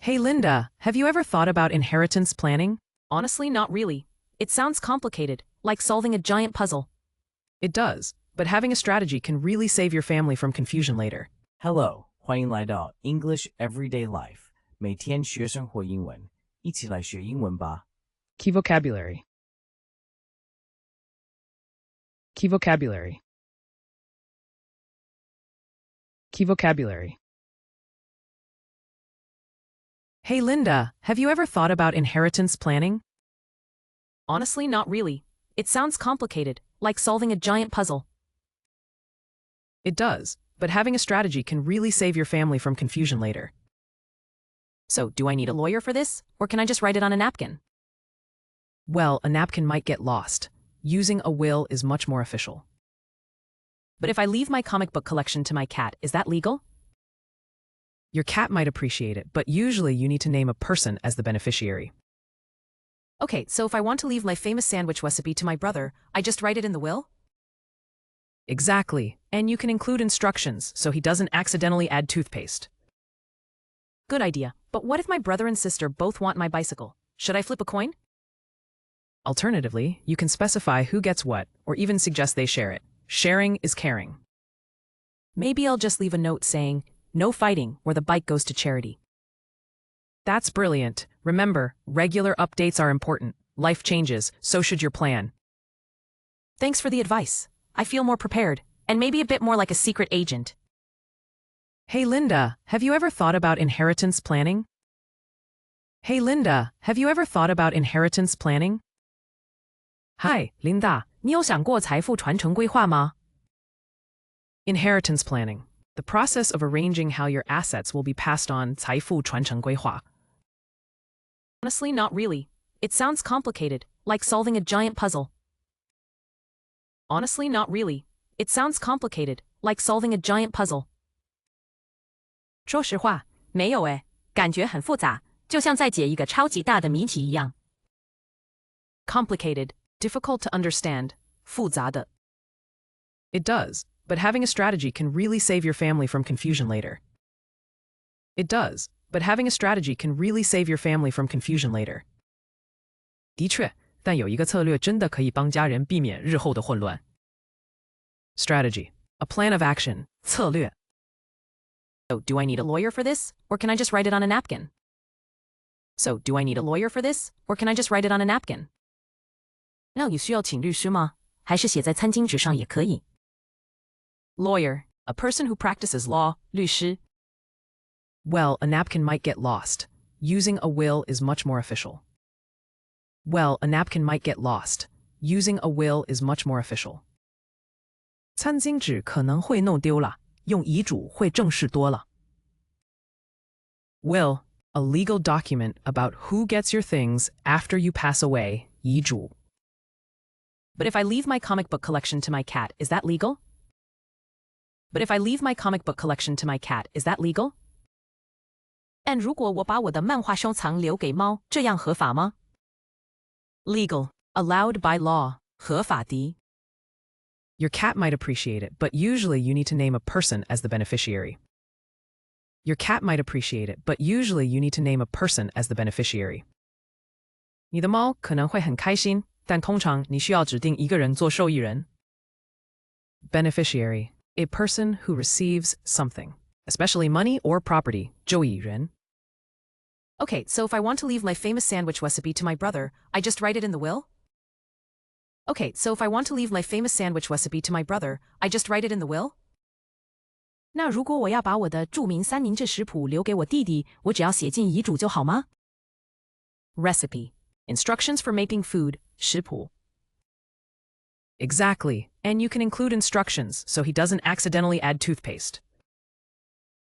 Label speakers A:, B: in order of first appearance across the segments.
A: Hey Linda, have you ever thought about inheritance planning? Honestly, not really. It sounds complicated, like solving a giant puzzle. It does, but having a strategy can really save your family from confusion later.
B: Hello, 欢迎来到 English Everyday Life， 每天学生活英文，一起来学英文吧。
A: Key vocabulary. Key vocabulary. Key vocabulary. Hey Linda, have you ever thought about inheritance planning? Honestly, not really. It sounds complicated, like solving a giant puzzle. It does, but having a strategy can really save your family from confusion later. So, do I need a lawyer for this, or can I just write it on a napkin? Well, a napkin might get lost. Using a will is much more official. But if I leave my comic book collection to my cat, is that legal? Your cat might appreciate it, but usually you need to name a person as the beneficiary. Okay, so if I want to leave my famous sandwich recipe to my brother, I just write it in the will? Exactly, and you can include instructions so he doesn't accidentally add toothpaste. Good idea, but what if my brother and sister both want my bicycle? Should I flip a coin? Alternatively, you can specify who gets what, or even suggest they share it. Sharing is caring. Maybe I'll just leave a note saying, "No fighting," or the bike goes to charity. That's brilliant. Remember, regular updates are important. Life changes, so should your plan. Thanks for the advice. I feel more prepared, and maybe a bit more like a secret agent. Hey Linda, have you ever thought about inheritance planning? Hey Linda, have you ever thought about inheritance planning? Hi, Linda, 你有想过财富传承规划吗? Inheritance planning. The process of arranging how your assets will be passed on, 财富传承规划. Honestly, not really. It sounds complicated, like solving a giant puzzle. Honestly, not really. It sounds complicated, like solving a giant puzzle. 说实话，没有诶，感觉很复杂，就像在解一个超级大的谜题一样。Complicated, difficult to understand, 复杂的. It does, but having a strategy can really save your family from confusion later. It does, but having a strategy can really save your family from confusion later. 的确，但有一个策略真的可以帮家人避免日后的混乱。Strategy, a plan of action, 策略. So, do I need a lawyer for this, or can I just write it on a napkin? So, do I need a lawyer for this, or can I just write it on a napkin? 那你需要请律师吗？还是写在餐巾纸上也可以。Lawyer, a person who practices law, 律师. Well, a napkin might get lost. Using a will is much more official. Well, a napkin might get lost. Using a will is much more official. 餐巾纸可能会弄丢了，用遗嘱会正式多了。Will, a legal document about who gets your things after you pass away, 遗嘱. But if I leave my comic book collection to my cat, is that legal? But if I leave my comic book collection to my cat, is that legal? And 如果我把我的漫画收藏留给猫，这样合法吗? Legal, allowed by law, 合法的. Your cat might appreciate it, but usually you need to name a person as the beneficiary. Your cat might appreciate it, but usually you need to name a person as the beneficiary. 你的猫可能会很开心，但通常你需要指定一个人做受益人。Beneficiary, a person who receives something, especially money or property, 受益人. Okay, so if I want to leave my famous sandwich recipe to my brother, I just write it in the will? Okay, so if I want to leave my famous sandwich recipe to my brother, I just write it in the will? 那如果我要把我的著名三明治食谱留给我弟弟，我只要写进遗嘱就好吗? Recipe, instructions for making food, 食谱. Exactly, and you can include instructions so he doesn't accidentally add toothpaste.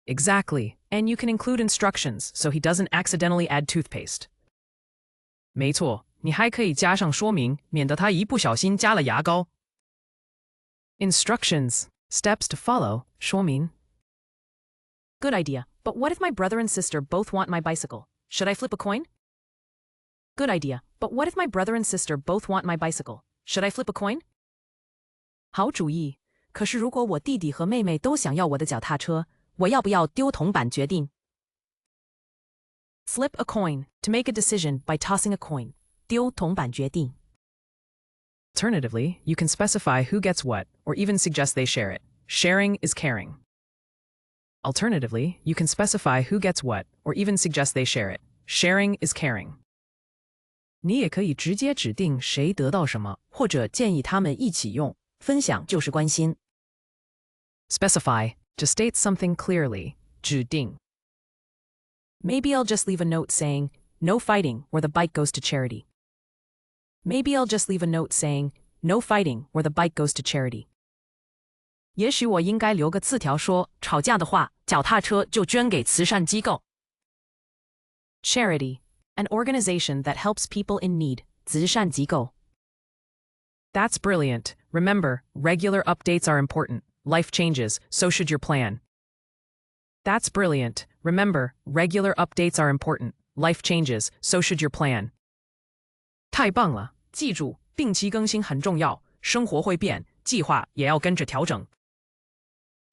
A: Exactly, and you can include instructions so he doesn't accidentally add toothpaste. 没错，你还可以加上说明，免得他一不小心加了牙膏。Instructions, steps to follow, 说明. Good idea, but what if my brother and sister both want my bicycle? Should I flip a coin? Good idea, but what if my brother and sister both want my bicycle? Should I flip a coin? 好主意，可是如果我弟弟和妹妹都想要我的脚踏车，我要不要丢铜板决定？ Flip a coin, to make a decision by tossing a coin. 丢铜板决定. Alternatively, you can specify who gets what, or even suggest they share it. Sharing is caring. Alternatively, you can specify who gets what, or even suggest they share it. Sharing is caring. 你也可以直接指定谁得到什么，或者建议他们一起用。分享就是关心。Specify, to state something clearly. 指定. Maybe I'll just leave a note saying, no fighting, or the bike goes to charity. Maybe I'll just leave a note saying, no fighting, or the bike goes to charity. 也许我应该留个字条说，吵架的话，脚踏车就捐给慈善机构。Charity, an organization that helps people in need. 慈善机构. That's brilliant. Remember, regular updates are important. Life changes, so should your plan. That's brilliant. Remember, regular updates are important. Life changes, so should your plan. 太棒了！记住，定期更新很重要。生活会变，计划也要跟着调整。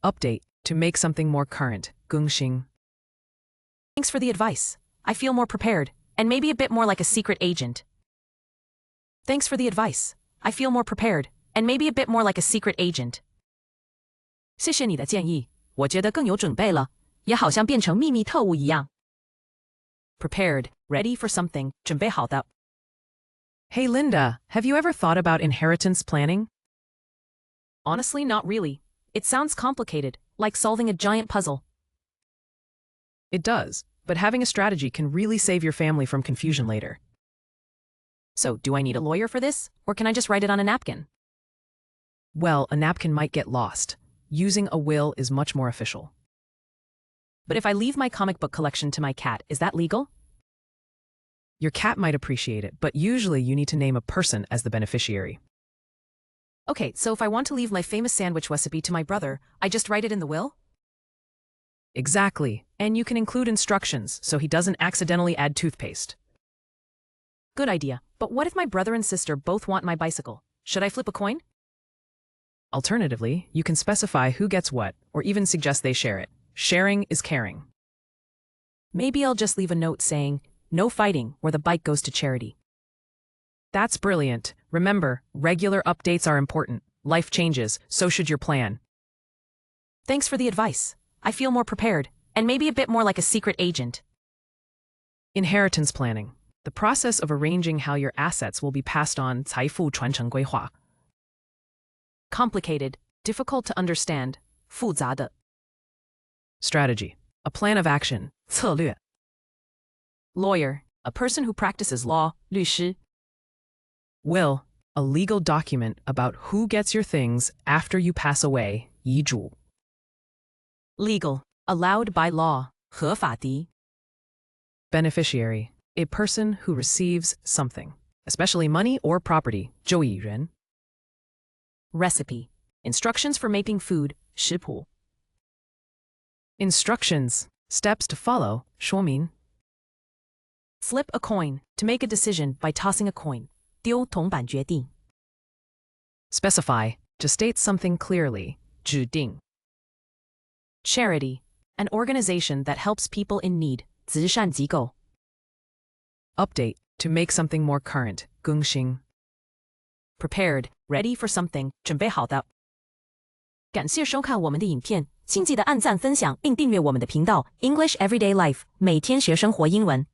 A: Update, to make something more current. 更新. Thanks for the advice. I feel more prepared, and maybe a bit more like a secret agent. Thanks for the advice. I feel more prepared, and maybe a bit more like a secret agent. 谢谢你的建议，我觉得更有准备了，也好像变成秘密特务一样。Prepared, ready for something. 准备好的。Hey Linda, have you ever thought about inheritance planning? Honestly, not really. It sounds complicated, like solving a giant puzzle. It does, but having a strategy can really save your family from confusion later. So, do I need a lawyer for this, or can I just write it on a napkin? Well, a napkin might get lost. Using a will is much more official. But if I leave my comic book collection to my cat, is that legal? Your cat might appreciate it, but usually you need to name a person as the beneficiary. Okay, so if I want to leave my famous sandwich recipe to my brother, I just write it in the will? Exactly, and you can include instructions so he doesn't accidentally add toothpaste. Good idea, but what if my brother and sister both want my bicycle? Should I flip a coin? Alternatively, you can specify who gets what, or even suggest they share it. Sharing is caring. Maybe I'll just leave a note saying, no fighting, or the bike goes to charity. That's brilliant. Remember, regular updates are important. Life changes, so should your plan. Thanks for the advice. I feel more prepared, and maybe a bit more like a secret agent. Inheritance planning, the process of arranging how your assets will be passed on. 财富传承规划. Complicated, difficult to understand, 复杂的. Strategy, a plan of action, 策略. Lawyer, a person who practices law, 律师. Will, a legal document about who gets your things after you pass away, 遗嘱. Legal, allowed by law, 合法的. Beneficiary, a person who receives something, especially money or property, 受益人. Recipe, instructions for making food, 食谱. Instructions, steps to follow, 说明. Flip a coin, to make a decision by tossing a coin. 丢铜板决定. Specify, to state something clearly. 指定. Charity, an organization that helps people in need. 慈善机构. Update, to make something more current. 更新. Prepared, ready for something. 准备好的. 感谢收看我们的影片，请记得按赞、分享并订阅我们的频道 English Everyday Life， 每天学生活英文。